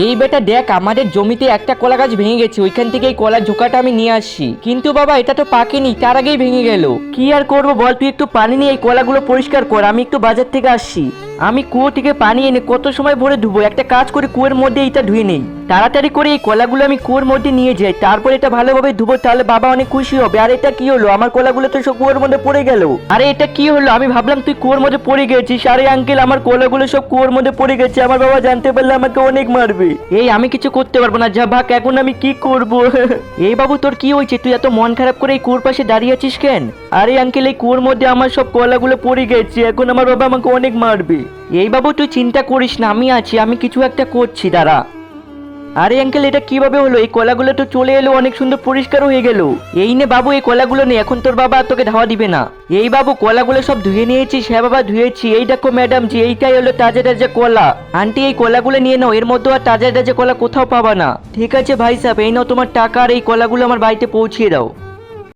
এই বেটা দেখ, আমাদের জমিতে একটা কলা গাছ ভেঙে গেছে, ওইখান থেকে এই কলার ঝোঁকাটা আমি নিয়ে আসছি। কিন্তু বাবা এটা তো পাকেনি, তার আগেই ভেঙে গেল। কি আর করবো বল, তুই একটু পানি নিয়ে এই কলাগুলো পরিষ্কার কর, আমি একটু বাজার থেকে আসছি। আমি কুয়ো থেকে পানি এনে কত সময় ভরে ধুবো, একটা কাজ করে কুয়োর মধ্যে এটা ধুয়ে নেই। তাড়াতাড়ি করে এই কলাগুলো আমি কুয়োর মধ্যে নিয়ে যাই, তারপর এটা ভালোভাবে ধুবো, তাহলে বাবা অনেক খুশি হবে। আর এটা কি হলো, আমার কলাগুলো তো সব কুয়োর মধ্যে পড়ে গেল। আরে এটা কি হলো, আমি ভাবলাম তুই কুয়োর মধ্যে পড়ে গেছিস। আরে আঙ্কেল, আমার কলাগুলো সব কুয়োর মধ্যে পড়ে গেছে, আমার বাবা জানতে পারলে আমাকে অনেক মারবে। এই আমি কিছু করতে পারবো না, যা ভাগ, এখন আমি কি করব? এই বাবু তোর কি হয়েছে, তুই এত মন খারাপ করে এই কুয়োর পাশে দাঁড়িয়ে আছিস কেন? আরে আঙ্কেল, এই কুয়োর মধ্যে আমার সব কলাগুলো পড়ে গেছে, এখন আমার বাবা আমাকে অনেক মারবে। এই বাবু তুই চিন্তা করিস না, আমি আছি, আমি কিছু একটা করছি, দাঁড়া। আরে আঙ্কেল, এটা কিভাবে হলো? এই কলাগুলো তো চলে এলো, অনেক সুন্দর পরিষ্কার হয়ে গেল। এই নে বাবু, এই কলাগুলো নে, এখন তোর বাবা আর তোকে ধাওয়া দিবে না। এই বাবু, কলাগুলো সব ধুয়ে নিয়েছিস? হ্যাঁ বাবা ধুয়েছি। এই দেখো ম্যাডাম জি, এইটাই হলো তাজা তাজা কলা। আন্টি এই কলাগুলো নিয়ে নাও, এর মধ্যে আর তাজা তাজা কলা কোথাও পাবা না। ঠিক আছে ভাই সাহেব, এই নাও তোমার টাকা, আর এই কলাগুলো আমার বাড়িতে পৌঁছিয়ে দাও।